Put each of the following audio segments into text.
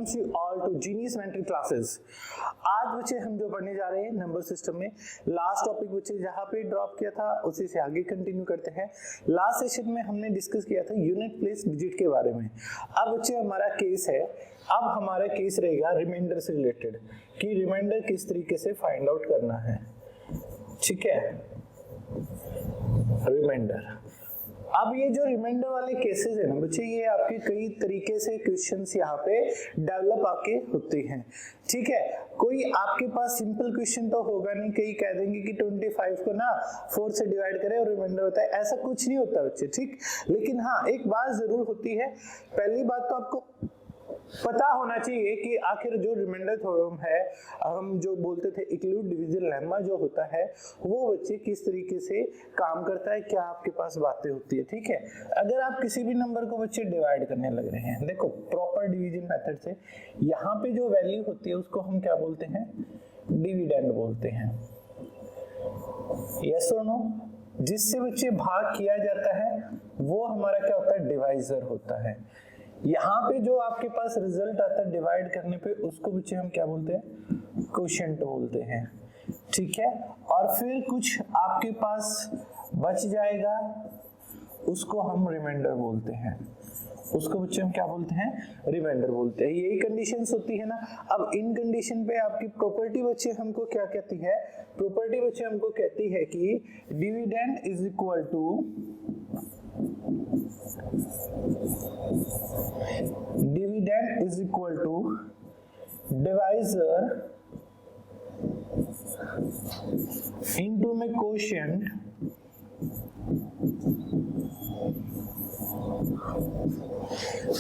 Welcomes you all to genius mental classes. आज बच्चे हम जो पढ़ने जा रहे हैं नंबर सिस्टम में लास्ट टॉपिक बच्चे जहां पे ड्रॉप किया था उसी से आगे कंटिन्यू करते हैं। लास्ट सेशन में हमने डिस्कस किया था यूनिट प्लेस डिजिट के बारे में। अब बच्चे हमारा केस है, अब हमारा केस रहेगा रिमाइंडर से रिलेटेड कि रिमाइंडर किस तरीके से फाइंड आउट करना है। ठीक है, रिमाइंडर। अब ये जो रिमाइंडर वाले केसेस है ना बच्चे, ये आपके कई तरीके से क्वेश्चंस यहाँ पे डेवलप आके होते हैं। ठीक है, कोई आपके पास सिंपल क्वेश्चन तो होगा नहीं, कई कह देंगे कि 25 को ना 4 से डिवाइड करें और रिमाइंडर होता है, ऐसा कुछ नहीं होता बच्चे। ठीक, लेकिन हाँ एक बात जरूर होती है, पहली बात तो आपको पता होना चाहिए कि आखिर जो रिमाइंडर थ्योरम है, हम जो बोलते थे इक्लूड डिवीजन लेम्मा जो होता है, वो बच्चे किस तरीके से काम करता है, क्या आपके पास बातें होती है। ठीक है, अगर आप किसी भी नंबर को बच्चे डिवाइड करने लग रहे हैं, देखो प्रॉपर डिवीजन मेथड से यहाँ पे जो वैल्यू होती है उसको हम क्या बोलते हैं, डिविडेंड बोलते हैं। यस और नो, जिससे बच्चे भाग किया जाता है वो हमारा क्या होता है, डिवाइजर होता है। यहाँ पे जो आपके पास रिजल्ट आता है डिवाइड करने पे उसको बच्चे हम क्या बोलते हैं, क्वोशिएंट बोलते हैं। ठीक है, और फिर कुछ आपके पास बच जाएगा उसको हम रिमाइंडर बोलते हैं, उसको बच्चे हम क्या बोलते हैं, रिमाइंडर बोलते हैं। यही कंडीशंस होती है ना। अब इन कंडीशन पे आपकी प्रॉपर्टी बच्चे हमको क्या कहती है, प्रॉपर्टी बच्चे हमको कहती है कि dividend is equal to divisor into में क्वोशिएंट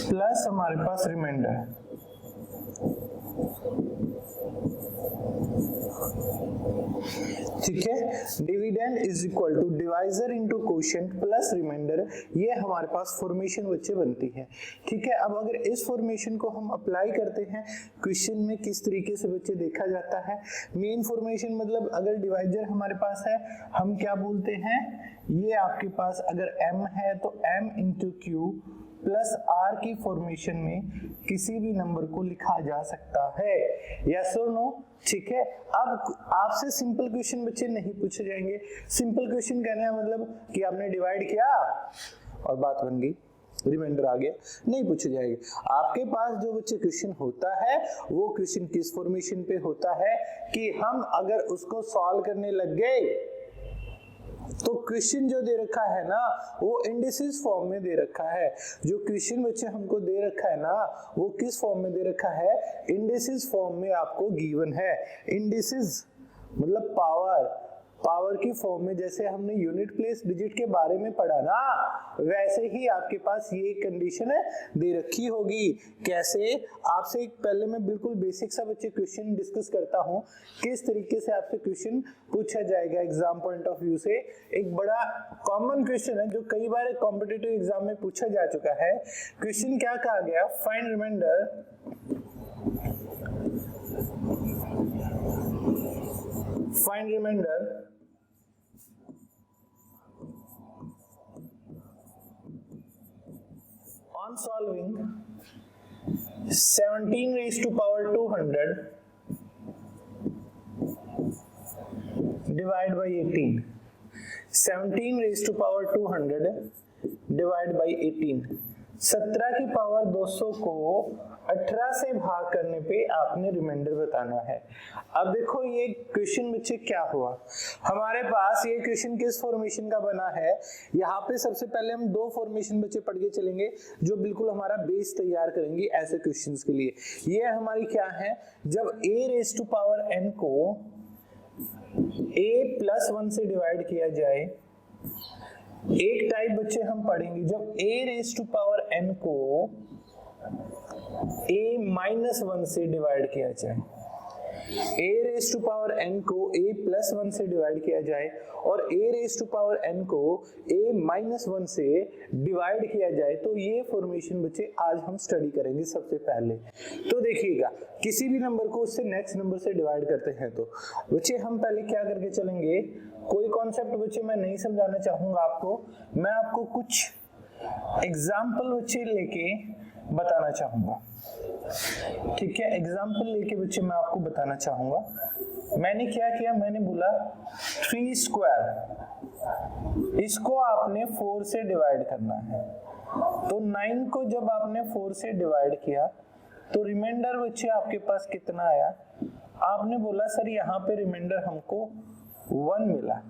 प्लस हमारे पास रिमाइंडर। ठीक है, dividend is equal to divisor into quotient plus remainder, ये हमारे पास फॉर्मेशन बच्चे बनती है। ठीक है, अब अगर इस फॉर्मेशन को हम अप्लाई करते हैं क्वेश्चन में किस तरीके से बच्चे देखा जाता है, मेन फॉर्मेशन मतलब अगर डिवाइजर हमारे पास है हम क्या बोलते हैं, ये आपके पास अगर m है तो m into Q plus r की फॉर्मेशन में किसी भी नंबर को लिखा जा सकता है। यस और नो। ठीक है, अब आपसे सिंपल क्वेश्चन बच्चे नहीं पूछे जाएंगे। सिंपल क्वेश्चन कहने का मतलब कि आपने डिवाइड किया और बात बन गई, रिमाइंडर आ गया, नहीं पूछे जाएंगे। आपके पास जो बच्चे क्वेश्चन होता है वो क्वेश्चन किस फॉर्मेशन पे होता है कि हम अगर उसको सॉल्व करने लग गए तो क्वेश्चन जो दे रखा है ना वो इंडिसेस फॉर्म में दे रखा है। जो क्वेश्चन बच्चे हमको दे रखा है ना वो किस फॉर्म में दे रखा है, इंडिसेस फॉर्म में आपको गिवन है। इंडिसेस मतलब पावर की फॉर्म में, जैसे हमने यूनिट प्लेस डिजिट के बारे में पढ़ा ना, वैसे ही आपके पास ये कंडीशन दे रखी होगी। कैसे, आपसे पहले मैं बिल्कुल बेसिक सा बच्चे क्वेश्चन डिस्कस करता हूँ, किस तरीके से आपसे क्वेश्चन पूछा जाएगा एग्जाम पॉइंट ऑफ व्यू से। एक बड़ा कॉमन क्वेश्चन है जो कई बार कॉम्पिटिटिव एग्जाम में पूछा जा चुका है। क्वेश्चन क्या कहा गया, find remainder on solving 17 raised to power 200 divide by 18, 17 raised to power 200 divide by 18, 17 की पावर 200 को 18 से भाग करने पे आपने रिमाइंडर बताना है। अब देखो ये क्वेश्चन बच्चे क्या हुआ, हमारे पास ये क्वेश्चन किस फॉर्मेशन का बना है। यहाँ पे सबसे पहले हम दो फॉर्मेशन बच्चे पढ़ के चलेंगे जो बिल्कुल हमारा बेस तैयार करेंगे ऐसे क्वेश्चंस के लिए। ये हमारी क्या है, जब a raise to power n को a प्लस 1 से डिवाइड किया जाए। एक टाइप बच्चे हम पढ़ेंगे जब a raise to power n को a माइनस 1 से डिवाइड किया जाए। a raise to power n को a प्लस 1 से डिवाइड किया जाए और a raise to power n को a माइनस 1 से डिवाइड किया जाए, तो ये फॉर्मेशन बच्चे आज हम स्टडी करेंगे सबसे पहले। तो देखिएगा, किसी भी नंबर को उससे नेक्स्ट नंबर से डिवाइड करते हैं तो बच्चे हम पहले क्या करके चलेंगे, कोई कॉन्सेप्ट बच्चे मैं नहीं समझाना चाहूंगा आपको, मैं आपको कुछ एग्जाम्पल बच्चे लेके बताना चाहूंगा। ठीक है, एग्जाम्पल लेके बच्चे मैं आपको बताना चाहूंगा। मैंने क्या किया, मैंने बोला 3 स्क्वायर, इसको आपने 4 से डिवाइड करना है। तो 9 को जब आपने 4 से डिवाइड किया तो रिमाइंडर बच्चे आपके पास कितना आया? आपने बोला सर यहाँ पे रिमाइंडर हमको 1 मिला,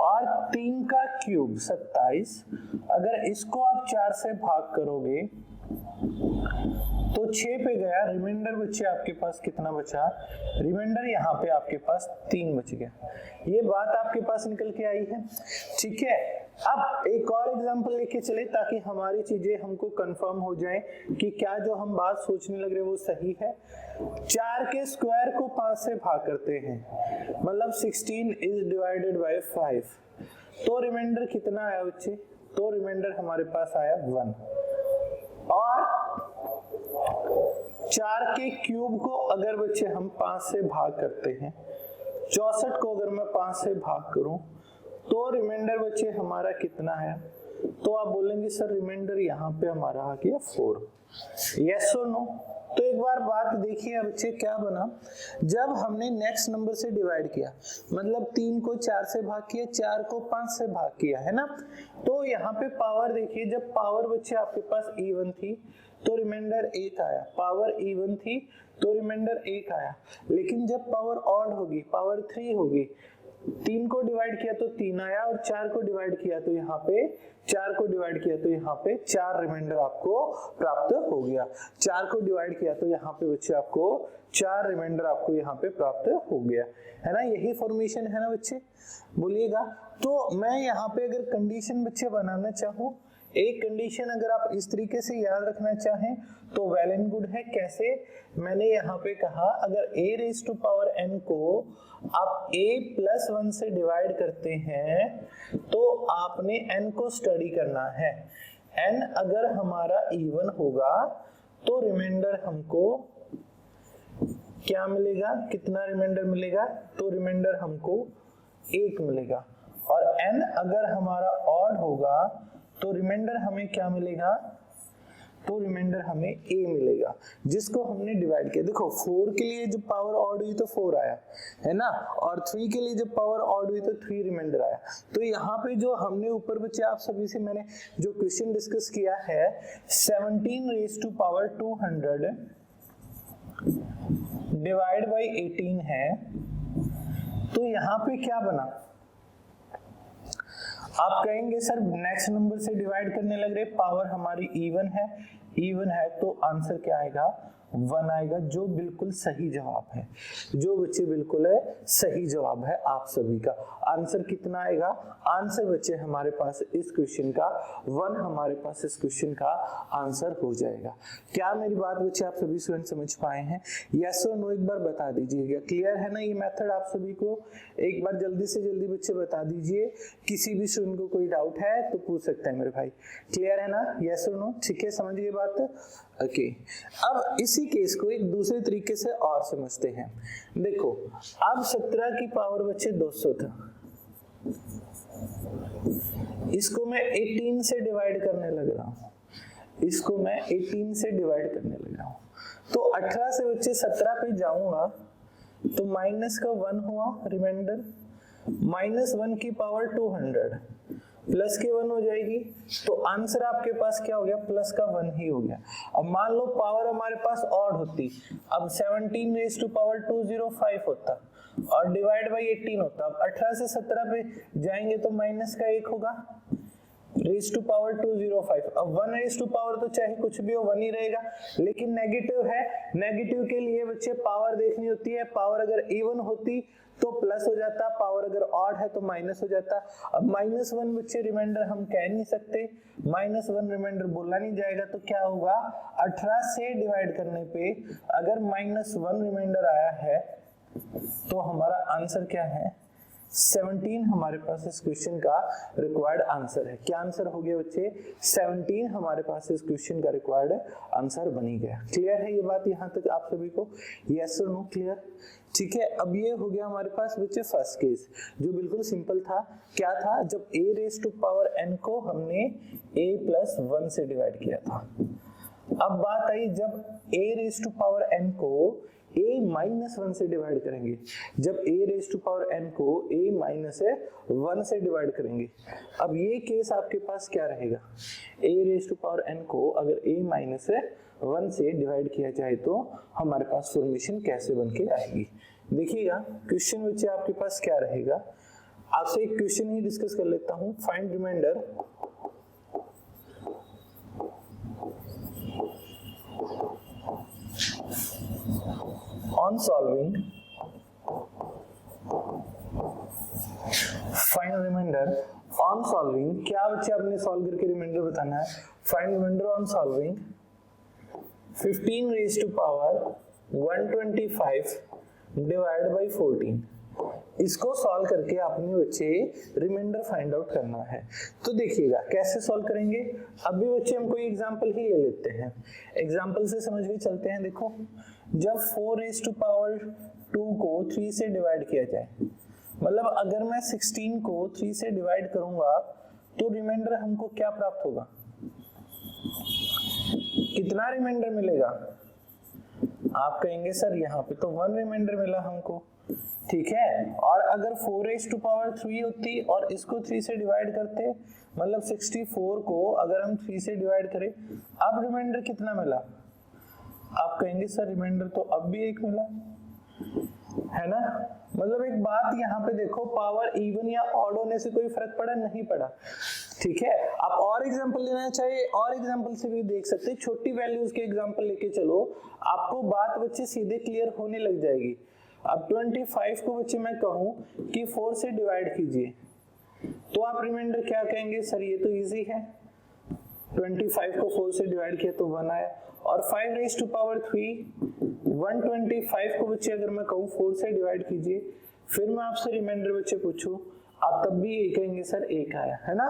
और 3 का क्यूब 27, अगर इसको आप 4 से भाग करोगे तो 6 पे गया, रिमाइंडर बच्चे आपके पास कितना बचा? रिमाइंडर यहाँ पे आपके पास 3 बच गया। ये बात आपके पास निकल के आई है। ठीक है, अब एक और एग्जांपल लेके चले ताकि हमारी चीजें हमको कंफर्म हो जाए कि क्या जो हम बात सोचने लग रहे हैं वो सही है। 4 के स्क्वायर को 5 से भाग करते हैं, मतलब 16 इज डिवाइडेड बाय 5, तो रिमाइंडर कितना आया बच्चे? तो रिमाइंडर हमारे पास आया 1। और 4 के क्यूब को अगर बच्चे हम 5 से भाग करते हैं, 64 को अगर मैं 5 से भाग करूं तो रिमाइंडर बच्चे हमारा कितना है? तो आप बोलेंगे सर रिमाइंडर यहाँ पे हमारा आ गया 4। यस और नो? तो एक बार बात देखिए बच्चे क्या बना, जब हमने नेक्स्ट नंबर से डिवाइड किया, मतलब 3 को 4 से भाग किया, 4 को 5 से भाग किया, है ना? तो यहाँ पे पावर देखिए, जब पावर बच्चे आपके पास इवन थी तो रिमाइंडर 1 आया, पावर इवन थी तो रिमाइंडर 1 आया। लेकिन जब पावर ऑड होगी, पावर 3 होगी, 3 को डिवाइड किया तो 3 आया, और 4 को डिवाइड किया तो यहाँ पे 4 को डिवाइड किया तो यहाँ पे 4 रिमाइंडर आपको प्राप्त हो गया। 4 को डिवाइड किया तो यहाँ पे बच्चे आपको 4 रिमाइंडर आपको यहाँ पे प्राप्त हो गया, है ना? यही फॉर्मेशन है ना बच्चे, बोलिएगा। तो मैं यहाँ पे अगर कंडीशन बच्चे बनाना चाहूँ, एक कंडीशन अगर आप इस तरीके से याद रखना चाहें तो वेल एंड गुड है। कैसे? मैंने यहाँ पे कहा अगर a raise to power n को आप a+1 से डिवाइड करते हैं तो आपने n को स्टडी करना है। n अगर हमारा इवन होगा तो रिमाइंडर हमको क्या मिलेगा? कितना रिमाइंडर मिलेगा? तो रिमाइंडर हमको 1 मिलेगा। और n अगर हमारा ऑड होगा तो रिमाइंडर हमें क्या मिलेगा? तो रिमाइंडर हमें a मिलेगा, जिसको हमने डिवाइड किया। देखो 4 के लिए जब पावर ऑड हुई तो 4 आया, है ना? और 3 के लिए जब पावर ऑड हुई तो 3 रिमाइंडर आया। तो यहाँ पे जो हमने ऊपर बच्चे आप सभी से मैंने जो क्वेश्चन डिस्कस किया है 17 raise to power 200 divide by 18 है, तो यहाँ पे क्या बना? आप कहेंगे सर नेक्स्ट नंबर से डिवाइड करने लग रहे, पावर हमारी इवन है तो आंसर क्या आएगा? 1 आएगा, जो बिल्कुल सही जवाब है, जो बच्चे बिल्कुल है सही जवाब है आप सभी का। आंसर कितना आएगा? आंसर बच्चे हमारे पास इस क्वेश्चन का 1 हमारे पास इस क्वेश्चन का आंसर हो जाएगा। क्या मेरी बात बच्चे आप सभी स्टूडेंट समझ पाए हैं? यस और नो एक बार बता दीजिएगा। क्लियर है ना ये मेथड आप सभी को? एक बार जल्दी से जल्दी बच्चे बता दीजिए। किसी भी स्टूडेंट को कोई डाउट है तो पूछ सकते हैं मेरे भाई। क्लियर है ना? यस और नो? ठीक है, समझिए बात। ओके, अब इसी केस को एक दूसरे तरीके से और समझते हैं। देखो अब 17 की पावर बच्चे 200 था, इसको मैं 18 से डिवाइड करने लग रहा हूँ, इसको मैं 18 से डिवाइड करने लग रहा हूँ। तो 18 से बच्चे 17 पे जाऊंगा तो माइनस का 1 हुआ रिमाइंडर, -1 की पावर 200 प्लस के 1 हो जाएगी, तो आंसर आपके पास क्या हो गया? प्लस का 1 ही हो गया। अब मान लो पावर हमारे पास ऑड होती, अब 17 रेज़ टू पावर 205 होता और डिवाइड बाय 18 होता। अब 18 से 17 पे जाएंगे तो माइनस का 1 होगा, रेज़ टू पावर 205। अब 1 रेज़ टू पावर तो चाहे कुछ भी हो 1 ही रहेगा, लेकिन नेगेटिव है, नेगेटिव के लिए बच्चे पावर देखनी होती है। पावर अगर इवन होती तो प्लस हो जाता, पावर अगर ऑड है तो माइनस हो जाता। अब -1 बच्चे रिमाइंडर हम कह नहीं सकते, -1 रिमाइंडर बोला नहीं जाएगा, तो क्या होगा? 18 से डिवाइड करने पे अगर -1 रिमाइंडर आया है तो हमारा आंसर क्या है? 17 हमारे पास इस क्वेश्चन का रिक्वायर्ड आंसर है। क्या आंसर हो गया बच्चे? 17 हमारे पास इस क्वेश्चन का रिक्वायर्ड आंसर बनी गया। क्लियर है ये बात यहाँ तक आप सभी को? यस और नो? क्लियर? ठीक है, अब ये हो गया हमारे पास बच्चे फर्स्ट केस, जो बिल्कुल सिंपल था। क्या था? जब a raise to power n को हमने a+1 से डिवाइड किया था। अब बात आई जब a raise to power n को a माइनस 1 से डिवाइड करेंगे, जब a raise to power n को a माइनस 1 से डिवाइड करेंगे, अब ये केस आपके पास क्या रहेगा, a raise to power n को अगर a माइनस 1 से डिवाइड किया जाए तो हमारे पास फॉर्मेशन कैसे बन के आएगी। देखिएगा क्वेश्चन बच्चे आपके पास क्या रहेगा, आपसे एक क्वेश्चन ही डिस्कस कर लेता हूं। Find remainder on solving, find remainder on solving, क्या बच्चे आपने सॉल्व करके रिमाइंडर बताना है। Find remainder on solving 15 raise to power 125 divide by 14, इसको सॉल्व करके आपने बच्चे रिमाइंडर फाइंड आउट करना है। तो देखिएगा कैसे सॉल्व करेंगे। अभी बच्चे हम कोई एग्जांपल ही ले लेते हैं, एग्जांपल से समझ के चलते हैं। देखो जब 4 रेज टू पावर 2 को 3 से डिवाइड किया जाए, मतलब अगर मैं 16 को 3 से डिवाइड करूंगा तो रिमाइंडर हमको क्या प्राप्त होगा, कितना रिमाइंडर मिलेगा। आप कहेंगे सर यहाँ पे तो 1 रिमाइंडर मिला हमको, ठीक है। और अगर 4 रेज टू पावर 3 होती और इसको 3 से डिवाइड करते, मतलब 64 को अगर हम 3 से डिवाइड करें, अब रिमाइंडर कितना मिला। आप कहेंगे सर रिमाइंडर तो अब भी 1 मिला, है ना। मतलब एक बात यहाँ पे देखो, पावर इवन या ऑड होने से कोई फर्क पड़ा नहीं पड़ा, ठीक है। आप और एग्जांपल लेना चाहिए, और एग्जांपल से भी देख सकते हैं, छोटी वैल्यूज के एग्जांपल लेके चलो, आपको बात बच्चे सीधे क्लियर होने लग जाएगी। अब 25 को बच्चे मैं कहूं कि 4 से डिवाइड कीजिए, तो आप रिमाइंडर क्या कहेंगे, सर ये तो इजी है, 25 को 4 से डिवाइड किया तो 1 आया। और 5 रेज टू पावर 3 125 को बच्चे अगर मैं कहूं 4 से डिवाइड कीजिए, फिर मैं आपसे रिमाइंडर बच्चे पूछूं, आप तब भी ये कहेंगे सर 1 आया, है ना।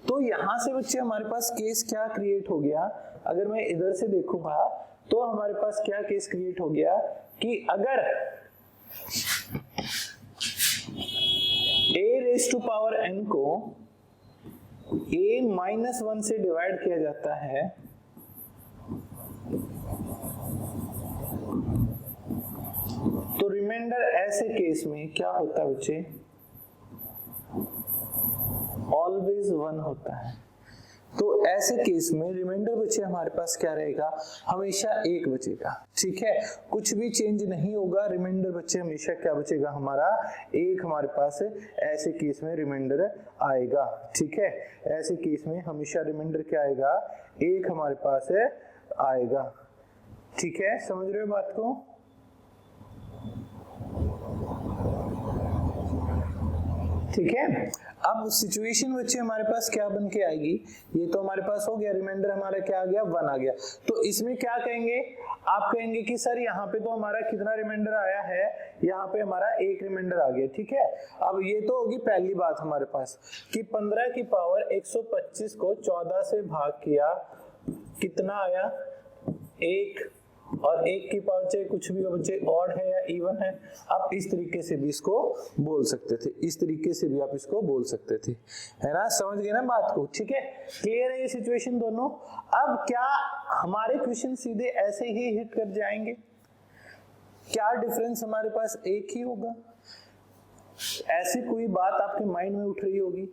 तो यहां से बच्चे हमारे पास केस क्या क्रिएट हो गया, अगर मैं इधर से देखूंगा तो हमारे पास क्या केस क्रिएट हो गया कि अगर a raise to power n को a माइनस 1 से डिवाइड किया जाता है, तो रिमाइंडर ऐसे केस में क्या होता है बच्चे, ऑलवेज 1 होता है। तो ऐसे केस में रिमाइंडर बच्चे हमारे पास क्या रहेगा, हमेशा 1 बचेगा, ठीक है। कुछ भी चेंज नहीं होगा, रिमाइंडर बच्चे हमेशा क्या बचेगा, हमारा 1 हमारे पास ऐसे केस में रिमाइंडर आएगा, ठीक है। ऐसे केस में हमेशा रिमाइंडर क्या आएगा, 1 हमारे पास आएगा, ठीक है। समझ रहे हो बात को। ठीक है। अब सिचुएशन बच्चे हमारे पास क्या बन के आएगी, ये तो हमारे पास हो गया, रिमाइंडर हमारा क्या आ गया, 1 आ गया। तो इसमें क्या कहेंगे, आप कहेंगे कि सर यहाँ पे तो हमारा कितना रिमाइंडर आया है, यहाँ पे हमारा 1 रिमाइंडर आ गया, ठीक है। अब ये तो होगी पहली बात हमारे पास कि 15 की पावर 125 को 14 से भाग किया, कितना आया, 1, और 1 की पावर चाहे कुछ भी हो बच्चे, ऑड है या इवन है, आप इस तरीके से भी इसको बोल सकते थे, इस तरीके से भी आप इसको बोल सकते थे, है ना। समझ गए ना बात को, ठीक है। क्लियर है ये सिचुएशन दोनों। अब क्या हमारे क्वेश्चन सीधे ऐसे ही हिट कर जाएंगे, क्या डिफरेंस हमारे पास 1 ही होगा, ऐसी कोई बात आपके माइंड में उठ रही होगी।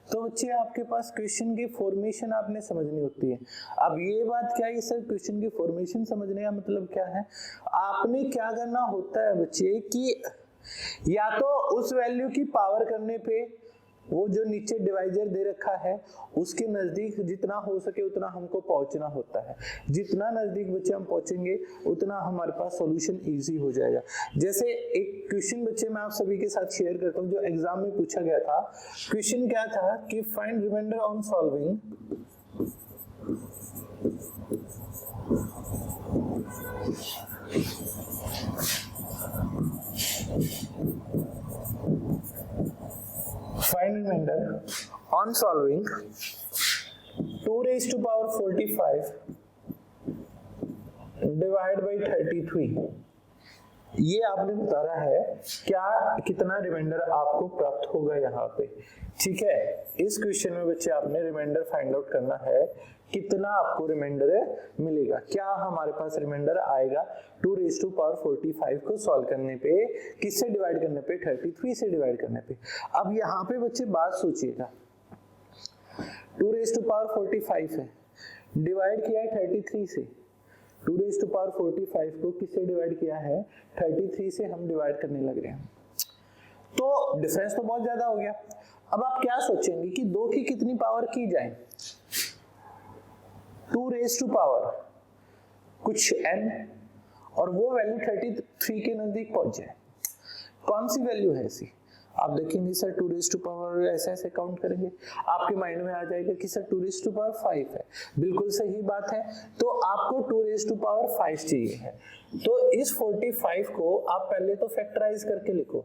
तो बच्चे आपके पास क्वेश्चन की फॉर्मेशन आपने समझनी होती है। अब ये बात क्या है सर, क्वेश्चन की फॉर्मेशन समझने का मतलब क्या है, आपने क्या करना होता है बच्चे कि या तो उस वैल्यू की पावर करने पे वो जो नीचे डिवाइजर दे रखा है उसके नजदीक जितना हो सके उतना हमको पहुंचना होता है। जितना नजदीक बच्चे हम पहुंचेंगे उतना हमारे पास सॉल्यूशन इजी हो जाएगा। जैसे एक क्वेश्चन बच्चे मैं आप सभी के साथ शेयर करता हूं जो एग्जाम में पूछा गया था। क्वेश्चन क्या था कि find remainder on solving find remainder on solving 2 raised to power 45 divide by 33। ये आपने बताना है क्या कितना रिमाइंडर आपको प्राप्त होगा यहाँ पे। ठीक है, इस क्वेश्चन में बच्चे आपने रिमाइंडर फाइंड आउट करना है, कितना आपको रिमाइंडर मिलेगा। क्या हमारे पास रिमाइंडर आएगा 2 रेज़ टू पावर 45 को सॉल्व करने पे, किससे डिवाइड करने पे, 33 से डिवाइड करने पे। अब यहाँ पे बच्चे बात सोचिएगा, 2 रेज़ टू पावर 45 है, डिवाइड किया है 33 से। 2 रेज़ टू पावर 45 को किससे डिवाइड किया है, 33 से हम डिवाइड करने लग रहे हैं, तो डिफरेंस तो बहुत ज्यादा हो गया। अब आप क्या सोचेंगे कि 2 की कितनी पावर की जाए, 2 रेज़ टू पावर कुछ n और वो वैल्यू 33 के नजदीक पहुंच जाए, कौन सी वैल्यू है ऐसी। आप देखेंगे सर 2 रेज़ टू पावर ऐसे ऐसे काउंट करेंगे, आपके माइंड में आ जाएगा कि सर 2 रेज़ टू पावर 5 है। बिल्कुल सही बात है, तो आपको 2 रेज़ टू पावर 5 चाहिए है। तो इस 45 को आप पहले तो फैक्टराइज करके लिखो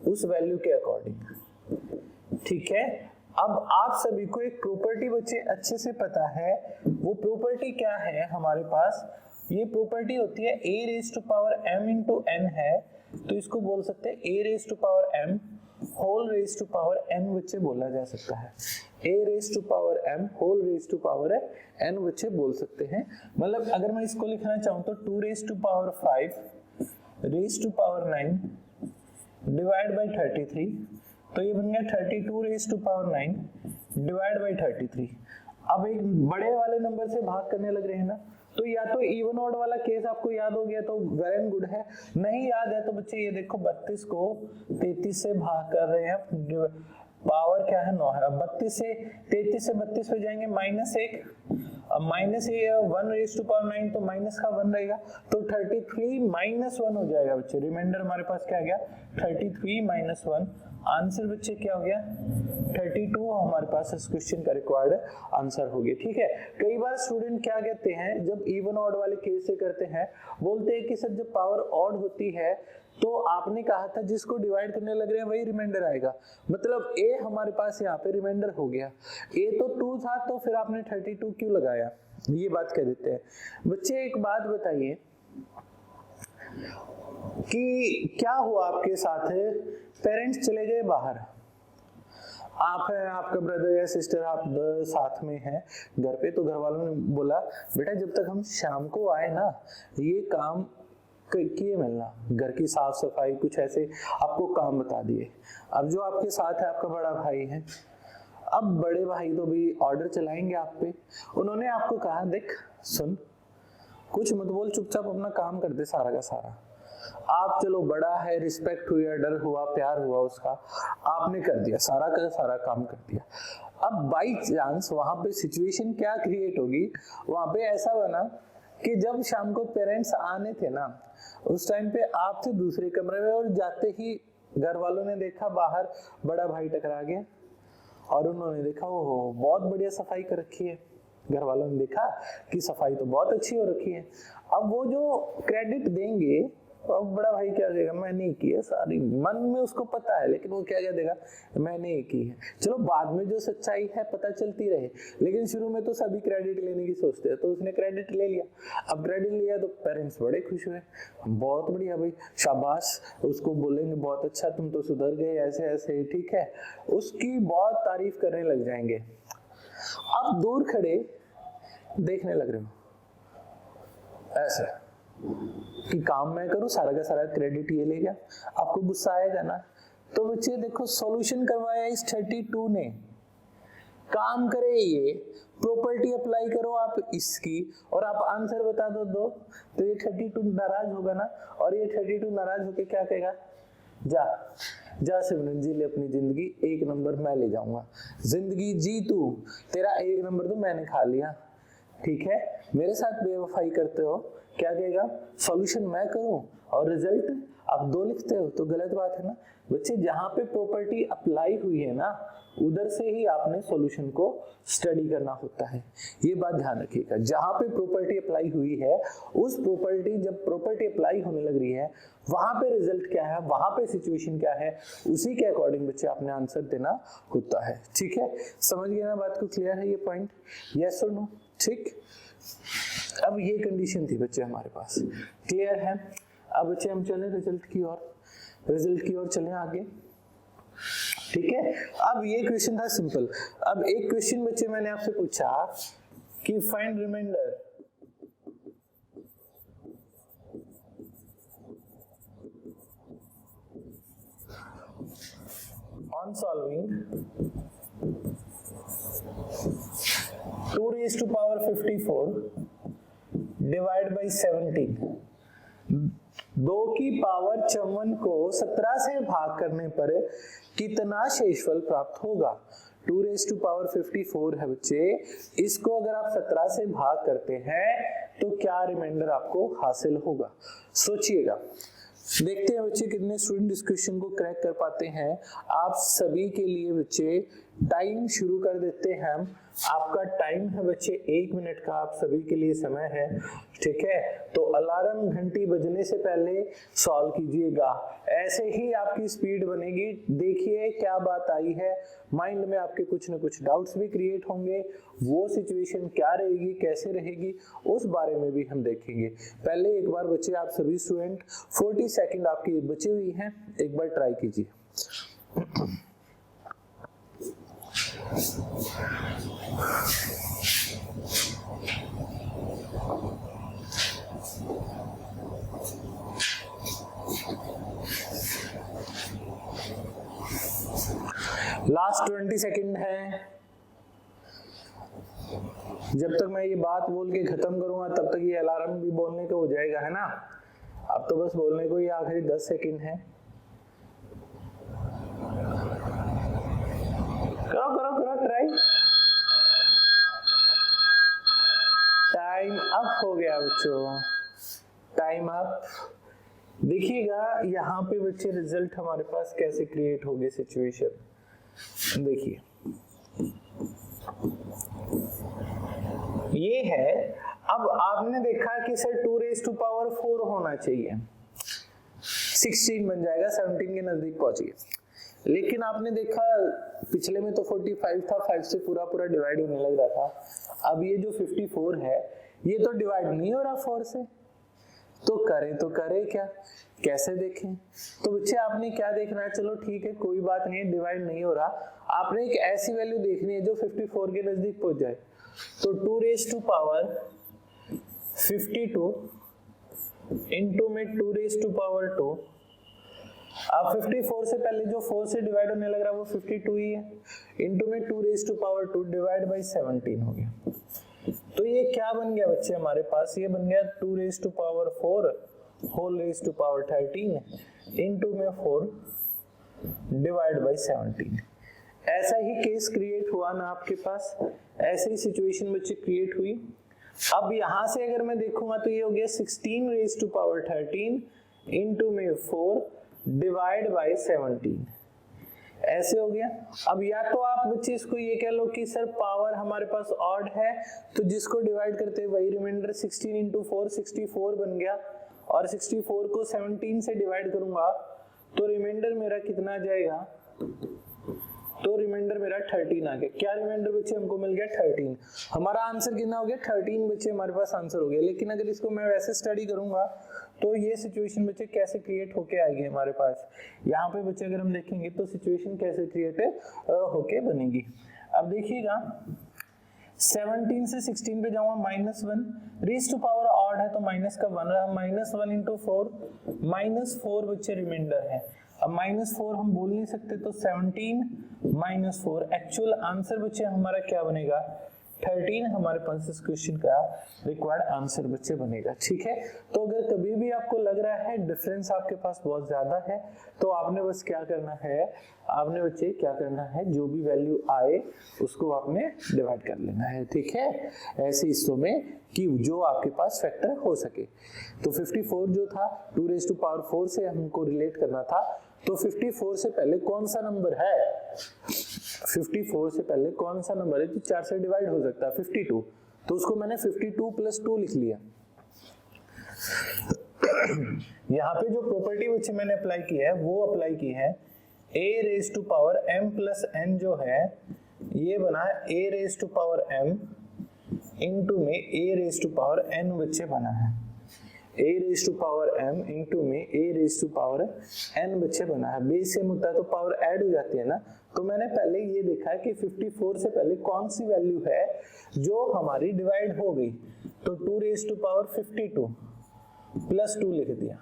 उस वैल्यू के अकॉर्डिंग। ठीक है, अब आप सभी को एक प्रॉपर्टी बच्चे अच्छे से पता है, वो प्रॉपर्टी क्या है हमारे पास, ये प्रॉपर्टी होती है a raise to power m into n है, तो इसको बोल सकते हैं a raise to power m whole raise to power n बच्चे बोला जा सकता है। a raise to power m whole raise to power n बच्चे बोल सकते हैं। मतलब अगर मैं इसको लिखना चाहूँ तो 2 raise to power 5 raise to power 9 divide by 33, तो ये बन गया 32 raise to power 9 divide by 33। अब एक बड़े वाले नंबर से भाग करने लग रहे हैं ना, तो या तो इवन ऑड वाला केस आपको याद हो गया तो वेल एंड गुड है, नहीं याद है तो बच्चे ये देखो 32 को 33 से भाग कर रहे हैं, पावर क्या है 9 है। अब 32 से 33 से 32 पे जाएंगे -1, अब -1 रेज़ टू पावर 9 तो माइनस का 1 रहेगा, तो 33 -1 हो जाएगा बच्चे। रिमाइंडर हमारे पास क्या आ गया 33 -1, आंसर बच्चे क्या हो गया 32 हमारे पास इस क्वेश्चन का रिक्वायर्ड आंसर हो गया। ठीक है, कई बार स्टूडेंट क्या कहते हैं जब इवन ऑड वाले केस से करते हैं, बोलते हैं कि सर जब पावर ऑड होती है तो आपने कहा था जिसको डिवाइड करने लग रहे हैं वही रिमाइंडर आएगा, मतलब a हमारे पास यहाँ पे रिमाइंडर हो गया, a तो 2 था तो फिर आपने 32 क्यों लगाया, ये बात कह देते हैं। बच्चे एक बात बताइए कि क्या हुआ आपके साथ, पेरेंट्स चले गए बाहर, आप हैं, आपका ब्रदर या सिस्टर, आप साथ में हैं घर पे, तो घर वालों ने बोला बेटा जब तक हम शाम को आए ना ये काम किए मिलना, घर की साफ सफाई कुछ ऐसे आपको काम बता दिए। अब जो आपके साथ है आपका बड़ा भाई है, अब बड़े भाई तो भी ऑर्डर चलाएंगे आप पे, उन्होंने आपको कहा देख सुन कुछ मत बोल, चुपचाप अपना काम कर दे सारा का सारा। आप चलो बड़ा है, रिस्पेक्ट हुई, डर हुआ, प्यार हुआ उसका, आपने कर दिया सारा का सारा काम कर दिया। अब बाई चांस वहां पे सिचुएशन क्या क्रिएट होगी, वहां पे ऐसा बना कि जब शाम को पेरेंट्स आने थे ना उस टाइम पे आप थे दूसरे कमरे में, और जाते ही घर वालों ने देखा बाहर बड़ा भाई टकरा गया और उन्होंने देखा ओहो बहुत बढ़िया सफाई कर रखी है, घर वालों ने देखा कि सफाई तो बहुत अच्छी हो रखी है। अब वो जो क्रेडिट देंगे, अब बड़ा भाई क्या कहेगा मैंने ही की है सारी, मन में उसको पता है लेकिन वो क्या कह देगा मैंने ही की है। चलो बाद में जो सच्चाई है पता चलती रहे, लेकिन शुरू में तो सभी क्रेडिट लेने की सोचते हैं, तो उसने क्रेडिट ले लिया। अब क्रेडिट लिया तो पेरेंट्स बड़े खुश हुए, बहुत बढ़िया भाई शाबाश, उसको बोलेंगे बहुत अच्छा तुम तो सुधर गए ऐसे ऐसे, ठीक है, उसकी बहुत तारीफ करने लग जाएंगे। अब दूर खड़े देखने लग रहे हो ऐसे कि काम मैं करूं, सारा का सारा क्रेडिट ये ले गया, आपको गुस्सा आएगा ना। तो बच्चे देखो सॉल्यूशन करवाया इस 32 ने, काम करे ये, प्रॉपर्टी अप्लाई करो आप इसकी और आप आंसर बता दो तो ये 32 नाराज होगा ना, और ये 32 नाराज होके क्या कहेगा जा सिमरन जी ले अपनी जिंदगी, 1 नंबर मैं ले जाऊंगा, जिंदगी जी तू, तेरा 1 नंबर तो मैंने खा लिया, ठीक है, मेरे साथ बेवफाई करते हो, क्या कहेगा सॉल्यूशन मैं करूं और रिजल्ट आप 2 लिखते हो, तो गलत बात है ना। बच्चे जहां पे प्रॉपर्टी अप्लाई हुई है ना उधर से ही आपने सॉल्यूशन को स्टडी करना होता है, ये बात ध्यान रखिएगा। जहां पे प्रॉपर्टी अप्लाई हुई है उस प्रॉपर्टी, जब प्रॉपर्टी अप्लाई होने लग रही है वहां पे रिजल्ट क्या है, वहां पे सिचुएशन क्या है, उसी के अकॉर्डिंग बच्चे आपने आंसर देना होता है। ठीक है, समझ गए ना बात को, क्लियर है ये पॉइंट, यस और नो। ठीक, अब ये कंडीशन थी बच्चे हमारे पास, क्लियर है। अब बच्चे हम चले रिजल्ट की ओर। रिजल्ट की ओर चलें आगे। ठीक है, अब ये क्वेश्चन था सिंपल। अब एक क्वेश्चन बच्चे मैंने आपसे पूछा कि find remainder on solving 2 raised to power 54 divide by 17, 2 की पावर 54 को 17 से भाग करने पर कितना शेषफल प्राप्त होगा। 2 रेज़ टू पावर 54 है बच्चे, इसको अगर आप 17 से भाग करते हैं तो क्या रिमाइंडर आपको हासिल होगा। सोचिएगा, देखते हैं बच्चे कितने स्टूडेंट इस क्वेश्चन को क्रैक कर पाते हैं। आप सभी के लिए बच्चे टाइम शुरू कर देते हैं हम। आपका टाइम है बच्चे 1 मिनट का, आप सभी के लिए समय है। ठीक है, तो अलार्म घंटी बजने से पहले सॉल्व कीजिएगा, ऐसे ही आपकी स्पीड बनेगी। देखिए क्या बात आई है, माइंड में आपके कुछ न कुछ डाउट्स भी क्रिएट होंगे, वो सिचुएशन क्या रहेगी, कैसे रहेगी, उस बारे में भी हम देखेंगे। पहले एक बार बच्चे आप सभी स्टूडेंट 40 सेकंड आपकी बची हुई हैं, एक बार ट्राई कीजिए। लास्ट 20 सेकंड है। जब तक मैं ये बात बोल के खत्म करूंगा तब तक ये अलार्म भी बोलने का हो जाएगा, है ना। अब तो बस बोलने को ही आखिरी 10 सेकंड है। करो करो करो ट्राई। टाइम अप हो गया बच्चों, टाइम अप। देखिएगा यहाँ पे बच्चे रिजल्ट हमारे पास कैसे क्रिएट हो गए सिचुएशन। देखिए ये है, अब आपने देखा कि सर 2 रेज़ टू पावर 4 होना चाहिए, 16 बन जाएगा, 17 के नजदीक पहुंच गए। लेकिन आपने देखा पिछले में तो 45 था, 5 से पूरा पूरा डिवाइड होने लग रहा था। अब ये जो 54 है ये तो डिवाइड नहीं हो रहा 4 से, तो करें क्या, कैसे देखें। तो बच्चे आपने क्या देखना है, चलो ठीक है कोई बात नहीं है, डिवाइड नहीं हो रहा, आपने एक ऐसी वैल्यू देखनी है जो 54 के नजदीक पहुंच जाए। तो 2 रेज़ टू पावर 52 इंटू में 2 रेज़ टू पावर 2। अब 54 से पहले जो 4 से डिवाइड होने लग रहा है वो 52 ही है, इंटू में 2 raise to power 2 divide by 17 हो गया। तो ये क्या बन गया बच्चे हमारे पास, ये बन गया 2 raise to power 4 whole raise to power 13 into में 4 डिवाइड बाई 17। ऐसा ही केस क्रिएट हुआ ना आपके पास, ऐसे ही सिचुएशन बच्चे क्रिएट हुई। अब यहां से अगर मैं देखूंगा तो ये हो गया 16 रेज़ टू पावर 13 इंटू में 4 डिवाइड बाई 17, ऐसे हो गया। अब या तो आप बच्चे इसको ये कह लो कि सर पावर हमारे पास ऑड है, तो जिसको डिवाइड करते हैं वही रिमाइंडर, 16 इंटू 4 64 बन गया, और 64 को 17 से डिवाइड करूंगा तो रिमाइंडर मेरा कितना आ जाएगा, तो रिमाइंडर मेरा 13 आ गया। क्या रिमाइंडर बच्चे हमको मिल गया 13। हमारा आंसर कितना हो गया 13 बच्चे हमारे पास आंसर हो गया। लेकिन अगर इसको मैं वैसे स्टडी करूंगा तो ये सिचुएशन बच्चे कैसे क्रिएट होके आएगी हमारे पास। यहाँ पे बच्चे अगर हम देखेंगे तो सिचुएशन कैसे क्रिएट होके बनेगी। अब देखिएगा 17 से 16 पे जाऊंगा -1, रेज़ टू पावर ऑड है तो माइनस का 1 रहा, -1 इंटू 4 -4 बच्चे रिमाइंडर है। अब -4 हम बोल नहीं सकते तो 17 -4 एक्चुअल आंसर बच्चे हमारा क्या बनेगा 13 हमारे पास इस क्वेश्चन का रिक्वायर्ड आंसर बच्चे बनेगा। ठीक है, तो अगर कभी भी आपको लग रहा है डिफरेंस आपके पास बहुत ज्यादा है तो आपने बस क्या करना है, आपने बच्चे क्या करना है, जो भी वैल्यू आए उसको आपने डिवाइड कर लेना है। ठीक है, ऐसे हिस्सों में कि जो आपके पास फैक्टर हो सके। तो 54 जो था 2 रेज़ टू पावर 4 से हमको रिलेट करना था, तो 54 से पहले कौन सा नंबर है, 54 से पहले कौन सा नंबर है जो 4 से डिवाइड हो सकता है 52, तो उसको मैंने 52 + 2 लिख लिया। यहाँ पे जो प्रॉपर्टी बच्चे मैंने अप्लाई की है वो अप्लाई की है a raise to power m + n जो है ये बना है a raise to power m into में a raise to power n बच्चे बना है। a raise to power m into में a raise to power n बच्चे बना है। बेस सेम होता है तो पावर ऐड हो जाती है ना। तो मैंने पहले ये देखा है कि 54 से पहले कौन सी वैल्यू है जो हमारी डिवाइड हो गई, तो 2 रेज टू पावर 52 प्लस 2 लिख दिया,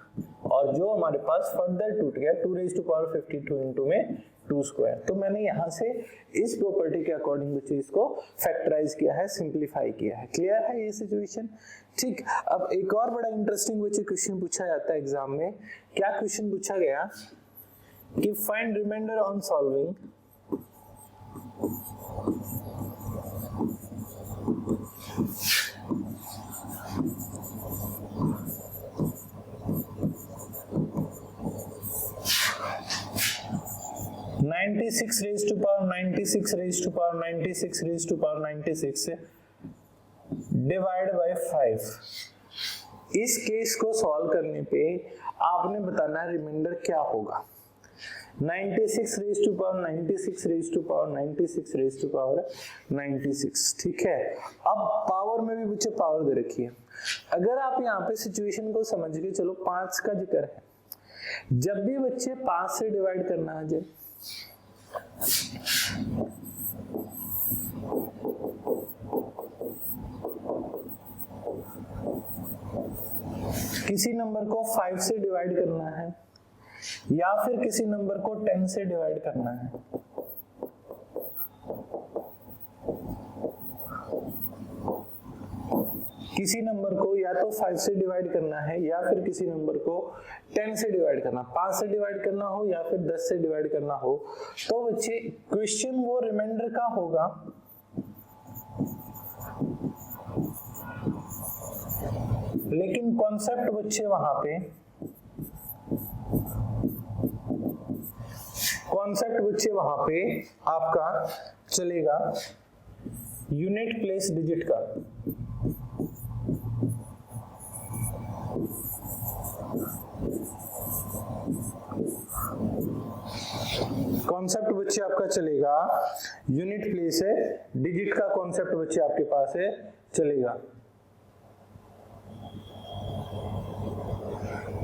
और जो हमारे पास फर्दर टूट गया 2 रेज टू पावर 52 इंटू में 2 स्क्वायर। तो मैंने यहाँ से इस प्रॉपर्टी के अकॉर्डिंग बच्चे इसको फैक्टराइज किया है, सिंप्लीफाई किया है। क्लियर है ये सिचुएशन? ठीक। अब एक और बड़ा इंटरेस्टिंग बच्चे क्वेश्चन पूछा जाता है एग्जाम में। क्या क्वेश्चन पूछा गया कि find remainder on solving (96 raised to power 96 raised to power 96 raised to power 96 divide by 5। इस केस को सॉल्व करने पे आपने बताना है रिमाइंडर क्या होगा। 96 raise to power 96 raise to power 96 raise to power 96। ठीक है। अब पावर में भी बच्चे पावर दे रखी है। अगर आप यहाँ पे सिचुएशन को समझ के चलो, 5 का जिक्र है, जब भी बच्चे 5 से डिवाइड करना है, जब किसी नंबर को 5 से डिवाइड करना है या फिर किसी नंबर को 10 से डिवाइड करना है, किसी नंबर को या तो 5 से डिवाइड करना है या फिर किसी नंबर को 10 से डिवाइड करना, 5 से डिवाइड करना हो या फिर 10 से डिवाइड करना हो, तो बच्चे क्वेश्चन वो रिमाइंडर का होगा लेकिन कॉन्सेप्ट बच्चे वहां पे आपका चलेगा यूनिट प्लेस डिजिट का। कॉन्सेप्ट बच्चे आपका चलेगा यूनिट प्लेस है डिजिट का, कॉन्सेप्ट बच्चे आपके पास है चलेगा।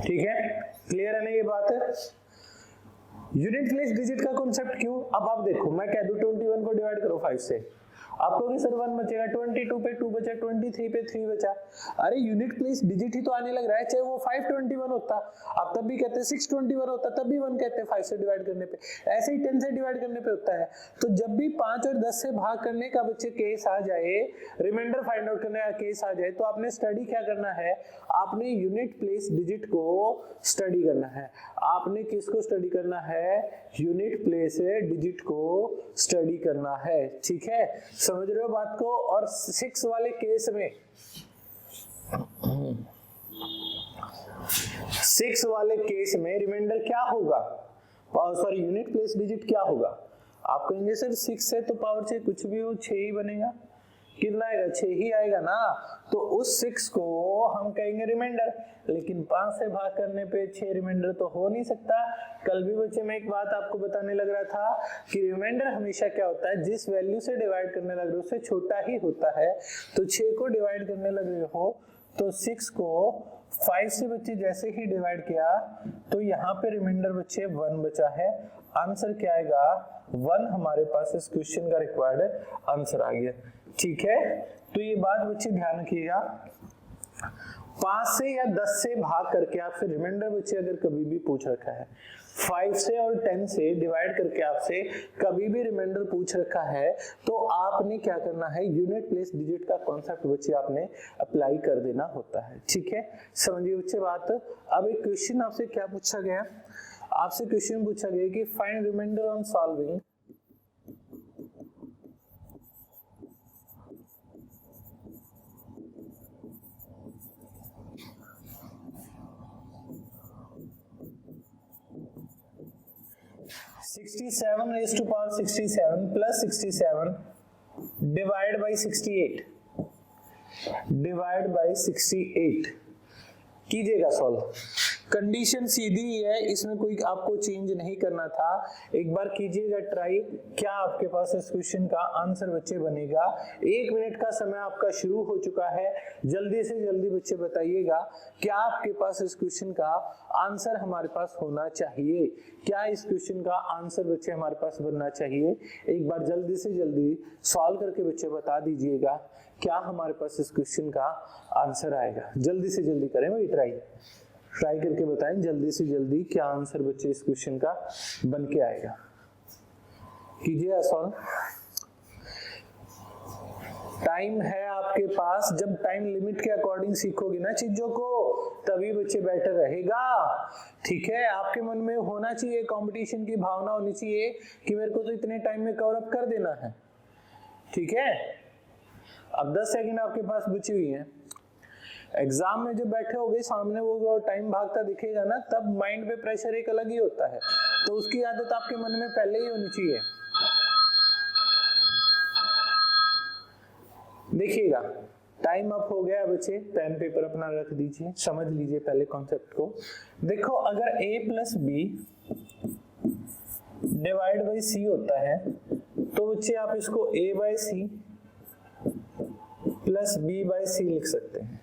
ठीक है, क्लियर है ना ये बात है? यूनिट प्लेस डिजिट का कॉन्सेप्ट क्यों? अब आप देखो, मैं कह दूं 21 को डिवाइड करो 5 से, आपको भी सर 1 बचेगा, 22 पे 2 बचा, 23 पे 3 बचा। अरे यूनिट प्लेस डिजिट ही तो आने लग रहा है, चाहे वो 521 होता आप तब भी कहते, 621 होता तब भी 1 कहते 5 से डिवाइड करने पे, ऐसे ही 10 से डिवाइड करने पे होता है। तो जब भी 5 और 10 से भाग करने का बच्चे केस आ जाए, रिमाइंडर फाइंड आउट करने का केस आ जाए, तो आपने स्टडी क्या करना है, आपने यूनिट प्लेस डिजिट को स्टडी करना है। आपने किसको स्टडी करना है? यूनिट प्लेस डिजिट को स्टडी करना है। ठीक है, समझ रहे हो बात को? और 6 वाले केस में 6 वाले केस में रिमाइंडर क्या होगा, सॉरी यूनिट प्लेस डिजिट क्या होगा? आप कहेंगे सर 6 है तो पावर से कुछ भी हो 6 ही बनेगा, कितना आएगा? 6 ही आएगा ना। तो उस 6 को हम कहेंगे रिमाइंडर, लेकिन 5 से भाग करने पे 6 रिमाइंडर तो हो नहीं सकता। कल भी बच्चे मैं एक बात आपको बताने लग रहा था कि रिमाइंडर हमेशा क्या होता है, जिस वैल्यू से डिवाइड करने लग रहे हो उससे छोटा ही होता है। तो 6 को डिवाइड करने लग रहे हो तो 6 को 5 से बच्चे जैसे ही डिवाइड किया तो यहाँ पे रिमाइंडर बच्चे 1 बचा है। आंसर क्या आएगा? 1 हमारे पास इस क्वेश्चन का रिक्वायर्ड आंसर आ गया। ठीक है, तो ये बात बच्चे ध्यान रखिएगा, 5 से या 10 से भाग करके आपसे रिमाइंडर बच्चे अगर कभी भी पूछ रखा है, 5 से और 10 से डिवाइड करके आपसे कभी भी रिमाइंडर पूछ रखा है, तो आपने क्या करना है, यूनिट प्लेस डिजिट का कॉन्सेप्ट बच्चे आपने अप्लाई कर देना होता है। ठीक है, समझिए बच्चे बात। अब एक क्वेश्चन आपसे क्या पूछा गया, आपसे क्वेश्चन पूछा गया कि find remainder on solving 67 raised to power 67 plus 67 divide by 68 कीजिएगा सॉल्व। कंडीशन सीधी ही है, इसमें कोई आपको चेंज नहीं करना था। एक बार कीजिएगा ट्राई, क्या आपके पास इस क्वेश्चन का आंसर बच्चे बनेगा। 1 मिनट का समय आपका शुरू हो चुका है, जल्दी से जल्दी बच्चे बताइएगा क्या आपके पास इस क्वेश्चन का आंसर हमारे पास होना चाहिए। क्या इस क्वेश्चन का आंसर बच्चे हमारे पास बनना चाहिए। एक बार जल्दी से जल्दी सॉल्व करके बच्चे बता दीजिएगा क्या हमारे पास इस क्वेश्चन का आंसर आएगा। जल्दी से जल्दी करें भाई, ट्राई करके बताएं जल्दी से जल्दी क्या आंसर बच्चे इस क्वेश्चन का बन के आएगा। कीजिए सॉल्व, टाइम है आपके पास। जब टाइम लिमिट के अकॉर्डिंग सीखोगे ना चीजों को तभी बच्चे बेटर रहेगा। ठीक है, आपके मन में होना चाहिए, कंपटीशन की भावना होनी चाहिए कि मेरे को तो इतने टाइम में कवर अप कर देना है। ठीक है, अब 10 सेकंड आपके पास बची हुई है। एग्जाम में जब बैठे होगे सामने वो टाइम भागता दिखेगा ना, तब माइंड पे प्रेशर एक अलग ही होता है, तो उसकी आदत आपके मन में पहले ही होनी चाहिए। देखिएगा टाइम अप हो गया बच्चे, पेन पेपर अपना रख दीजिए, समझ लीजिए पहले कॉन्सेप्ट को। देखो अगर a plus b divide by c होता है तो बच्चे आप इसको a by c plus b by c लिख सकते हैं।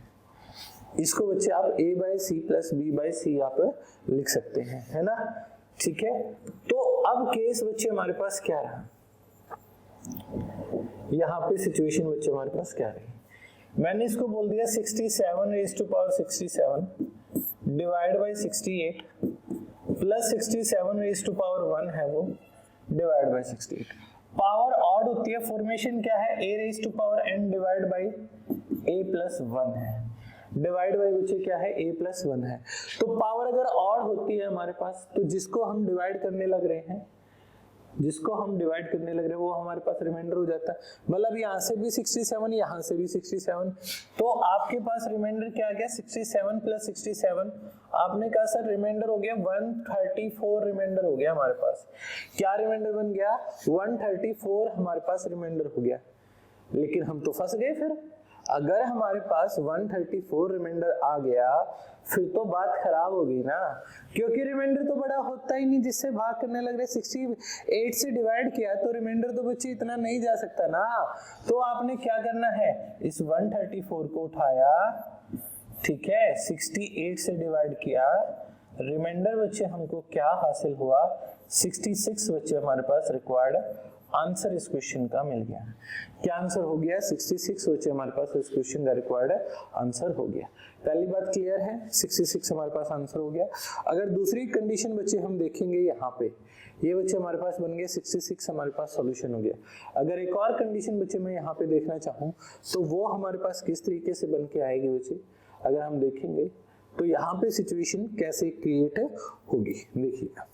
इसको बच्चे आप a by c plus b by c आप लिख सकते हैं, है ना। ठीक है, तो अब केस बच्चे हमारे पास क्या रहा, यहाँ पे सिचुएशन बच्चे हमारे पास क्या रही। मैंने इसको बोल दिया 67 raise to power 67 divide by 68 plus 67 raise to power 1 है वो डिवाइड बाई 68। पावर ऑड होती है, फॉर्मेशन क्या है, a raise to power n divide by a plus 1 है। डिवाइड बाई बच्चे क्या है, a प्लस 1 है। तो पावर अगर ऑड होती है हमारे पास तो जिसको हम डिवाइड करने लग रहे हैं वो हमारे पास रिमाइंडर हो जाता है। मतलब यहाँ से भी 67, यहाँ से भी 67, तो आपके पास रिमाइंडर क्या आ गया 67 प्लस 67। आपने कहा सर रिमाइंडर हो गया 134 रिमाइंडर हो गया हमारे पास। क्या रिमाइंडर बन गया, 134 हमारे पास रिमाइंडर हो गया। लेकिन हम तो फंस गए फिर, अगर हमारे पास 134 रिमाइंडर आ गया फिर तो बात खराब हो गई ना, क्योंकि रिमाइंडर तो बड़ा होता ही नहीं जिससे भाग करने लग रहे। 68 से डिवाइड किया तो रिमाइंडर तो बच्चे इतना नहीं जा सकता ना। तो आपने क्या करना है, इस 134 को उठाया, ठीक है, 68 से डिवाइड किया, रिमाइंडर बच्चे हमको क्या हासिल हुआ, 66 बच्चे हमारे पास रिक्वायर्ड आंसर इस क्वेश्चन का मिल गया। क्या आंसर हो गया, 66 बच्चे हमारे पास इस क्वेश्चन का रिक्वायर्ड आंसर हो गया। पहली बात क्लियर है, 66 हमारे पास आंसर हो गया। अगर दूसरी कंडीशन बच्चे हम देखेंगे, यहाँ पे ये बच्चे हमारे पास बन गए 66 हमारे पास सॉल्यूशन हो गया। अगर एक और कंडीशन बच्चे मैं यहाँ पे देखना चाहूँ तो वो हमारे पास किस तरीके से बन के आएगी बच्चे, अगर हम देखेंगे तो यहाँ पे सिचुएशन कैसे क्रिएट होगी। देखिएगा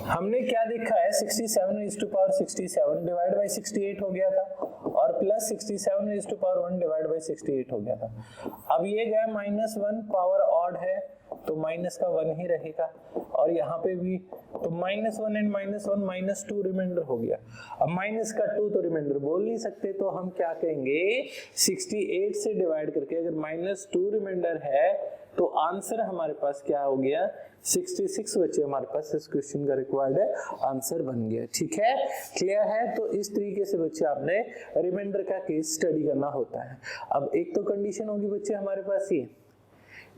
हमने क्या देखा है, 67 raise to power 67 divide by 68 हो गया था और plus 67 raise to power 1 divide by 68 हो गया था। अब ये गया -1, पावर ऑड है तो माइनस का 1 ही रहेगा, और यहाँ पे भी तो -1 एंड -1 -2 रिमाइंडर हो गया। अब माइनस का 2 तो रिमाइंडर बोल नहीं सकते, तो हम क्या कहेंगे 68 से डिवाइड करके अगर -2 रिमाइंडर है तो आंसर हमारे पास क्या हो गया, 66 बच्चे हमारे पास इस क्वेश्चन का रिक्वायर्ड है आंसर बन गया। ठीक है, क्लियर है। तो इस तरीके से बच्चे आपने रिमाइंडर का केस स्टडी करना होता है। अब एक तो कंडीशन होगी बच्चे हमारे पास ये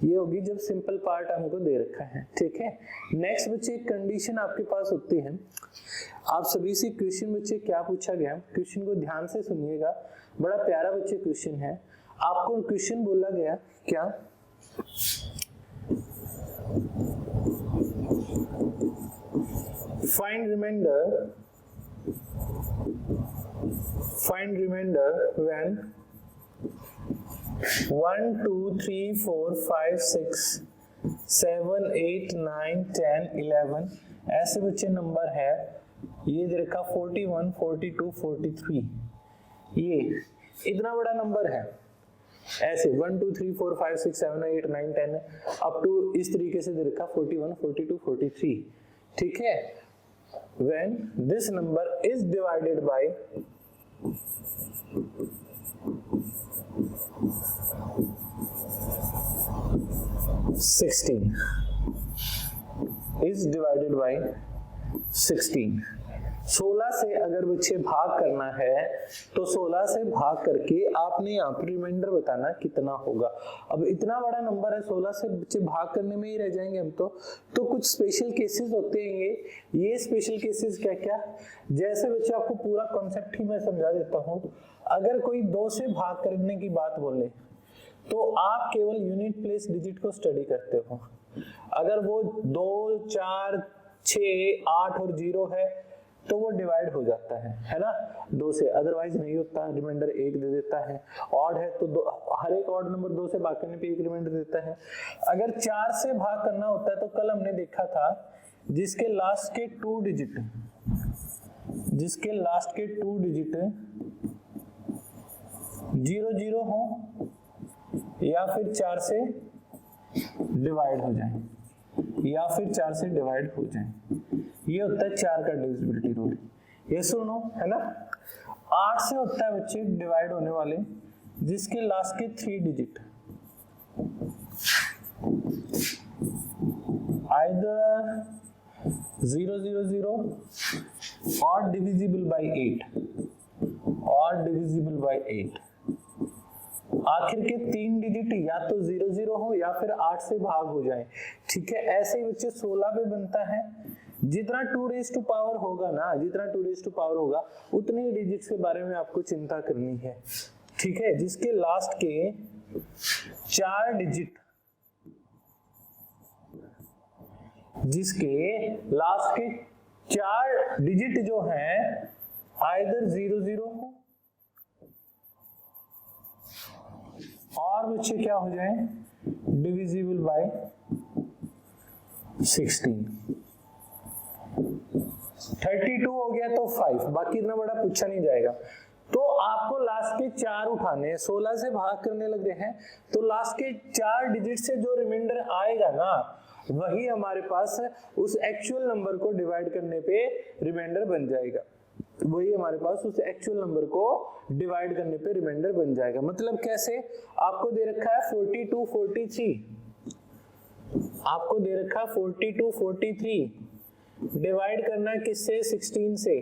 होगी जब सिंपल पार्ट हमको दे रखा है। ठीक है, नेक्स्ट बच्चे एक कंडीशन आपके पास होती है। आप सभी से क्वेश्चन बच्चे क्या पूछा गया, क्वेश्चन को ध्यान से सुनिएगा, बड़ा प्यारा बच्चे क्वेश्चन है। आपको क्वेश्चन बोला गया क्या, find remainder when 1 2 3 4 5 6 7 8 9 10 11 ऐसे बच्चे नंबर है। ये दे रखा 41 42 43, ये इतना बड़ा नंबर है। ऐसे 1 2 3 4 5 6 7 8 9 10 अप टू इस तरीके से दे रखा 41 42 43। ठीक है, when this number is divided by 16 is divided by 16। 16 से अगर बच्चे भाग करना है तो 16 से भाग करके आपने यहाँ पर रिमाइंडर बताना कितना होगा। अब इतना बड़ा नंबर है, 16 से बच्चे भाग करने में ही रह जाएंगे हम तो कुछ स्पेशल केसेस होते हैं। ये स्पेशल केसेस क्या क्या, जैसे बच्चे आपको पूरा कॉन्सेप्ट ही मैं समझा देता हूँ। अगर कोई 2 से भाग करने की बात बोले तो आप केवल यूनिट प्लेस डिजिट को स्टडी करते हो। अगर वो 2, 4, 6, 8 और 0 है तो वो डिवाइड हो जाता है ना 2 से, अदरवाइज नहीं होता, रिमाइंडर 1 दे देता है। ऑड है तो हर एक ऑड नंबर 2 से भाग करने पे 1 रिमाइंडर देता है। अगर 4 से भाग करना होता है तो कल हमने देखा था जिसके लास्ट के 2 डिजिट जीरो जीरो हो या फिर 4 से डिवाइड हो जाए, ये होता है 4 का डिविजिबिलिटी रूल। ये सुनो है ना। 8 से होता है बच्चे डिवाइड होने वाले जिसके लास्ट के 3 डिजिट आइदर 000 और डिविजिबल बाय 8 आखिर के 3 डिजिट या तो 00 हो या फिर 8 से भाग हो जाए। ठीक है, ऐसे ही बच्चे 16 पे बनता है। जितना 2 रेज़ टू पावर होगा उतने ही डिजिट्स के बारे में आपको चिंता करनी है। ठीक है, जिसके लास्ट के 4 डिजिट जो हैं आइदर 00 हो और बच्चे क्या हो जाए डिविजिबल बाय 16। 32 हो गया तो 5, बाकी इतना बड़ा पूछा नहीं जाएगा। तो आपको लास्ट के 4 उठाने, 16 से भाग करने लग रहे हैं तो लास्ट के 4 डिजिट से जो रिमाइंडर आएगा ना वही हमारे पास उस एक्चुअल नंबर को डिवाइड करने पे रिमाइंडर बन जाएगा। मतलब कैसे, आपको दे रखा है 42, 43 डिवाइड करना है किससे 16 से,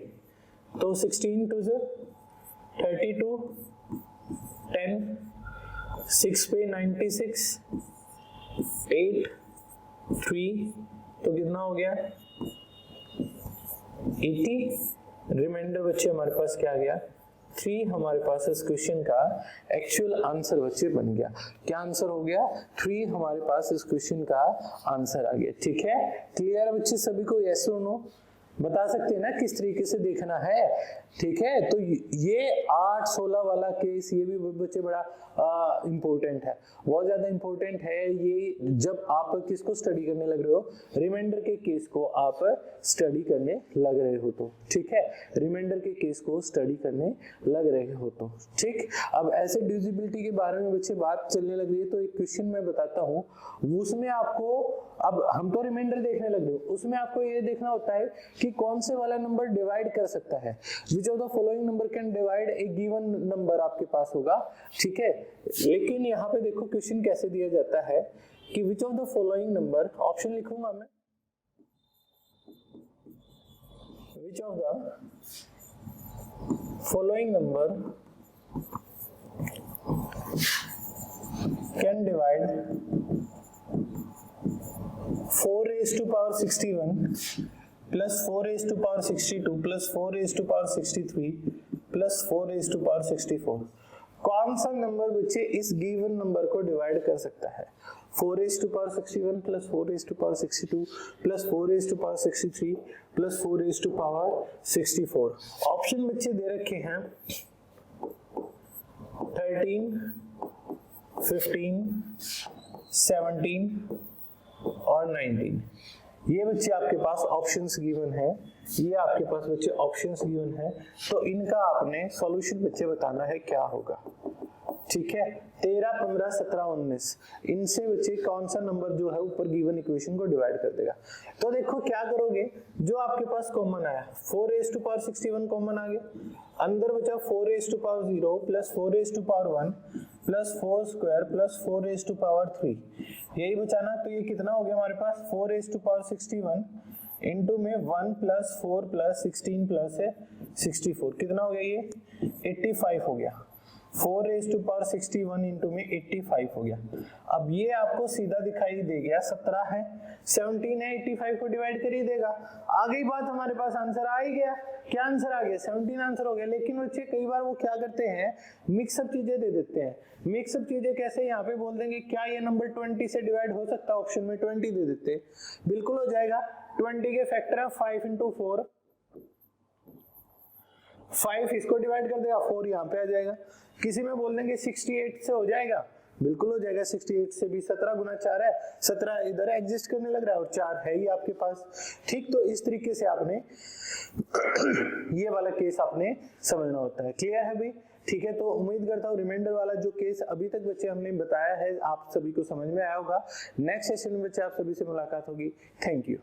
तो 16 टू 32, 10, 6 पे 96, 8, 3 तो कितना हो गया 80। रिमाइंडर बच्चे हमारे पास क्या आ गया 3। हमारे पास इस क्वेश्चन का एक्चुअल आंसर बच्चे बन गया। क्या आंसर हो गया 3 हमारे पास इस क्वेश्चन का आंसर आ गया। ठीक है, क्लियर है बच्चे सभी को? यस और नो बता सकते हैं ना किस तरीके से देखना है। ठीक है, तो ये 8-16 वाला केस ये भी बच्चे बड़ा इम्पोर्टेंट है, बहुत ज्यादा इम्पोर्टेंट है। ये जब आप किसको स्टडी करने लग रहे हो, रिमाइंडर के केस को आप स्टडी करने लग रहे हो तो ठीक है, रिमाइंडर के केस को स्टडी करने लग रहे हो तो ठीक। अब ऐसे डिविजिबिलिटी के बारे में बच्चे बात चलने लग रही है तो एक क्वेश्चन मैं बताता हूँ, उसमें आपको, अब हम तो रिमाइंडर देखने लग रहे हो, उसमें आपको ये देखना होता है कि कौन से वाला नंबर डिवाइड कर सकता है। Which of the following number can divide A given number आपके पास होगा। ठीक है, लेकिन यहाँ पे देखो क्वेश्चन कैसे दिया जाता है कि which of the following number, option लिखूंगा मैं, which of the following number can divide 4 raised to power 61 plus 4 raised to power 62 plus 4 raised to power 63 plus 4 raised to power 64। कौन सा नंबर बच्चे इस गिवन नंबर को divide कर सकता है? 4 raised to power 61 plus 4 raised to power 62 plus 4 raised to power 63 plus 4 raised to power 64। Option बच्चे दे रखे हैं 13, 15, 17 और 19। ये बच्चे आपके पास ऑप्शंस गिवन है, ये आपके पास बच्चे ऑप्शंस गिवन है, तो इनका आपने सॉल्यूशन बच्चे बताना है क्या होगा। ठीक है 13, 15, 17, 19 इनसे बच्चे कौन सा नंबर जो है ऊपर गिवन इक्वेशन को डिवाइड कर देगा। तो देखो क्या करोगे, जो आपके पास कॉमन आया 4 raised to power 61 कॉमन आ गया, अंदर बचा 4 raised to power 0 plus 4 raised to power 1 plus 4 square plus 4 raised to power 3, यही बचाना। तो ये कितना हो गया हमारे पास 4 raised to power 61 इंटू में 1 प्लस 4 प्लस 16 प्लस है 64, कितना हो गया ये 85 हो गया। 4 raised to power 61 इंटू में 85 हो गया। अब ये आपको सीधा दिखाई दे गया 17 है, 17 है 85 को डिवाइड कर ही देगा। आ गई बात, हमारे पास आंसर आ ही गया। क्या आंसर आ गया 17 आंसर हो गया। लेकिन बच्चे कई बार वो क्या करते हैं, मिक्सअप चीजें दे देते हैं। मिक्सअप चीजें कैसे, यहाँ पे बोल देंगे क्या ये नंबर 20 से डिवाइड हो सकता है, ऑप्शन में 20 दे देते हैं, बिल्कुल हो जाएगा। 20 के फैक्टर है 5 इंटू 4, 5 इसको डिवाइड कर देगा, 4 यहाँ पे आ जाएगा। किसी में बोल देंगे 68 से हो जाएगा, बिल्कुल हो जाएगा। 68 से भी 17 गुना 4 है, 17 इधर एग्जिस्ट करने लग रहा है और 4 है ही आपके पास। ठीक, तो इस तरीके से आपने ये वाला केस आपने समझना होता है। क्लियर है भाई? ठीक है, तो उम्मीद करता हूँ रिमाइंडर वाला जो केस अभी तक बच्चे हमने बताया है आप सभी को समझ में आया होगा। नेक्स्ट सेशन में बच्चे आप सभी से मुलाकात होगी। Thank you.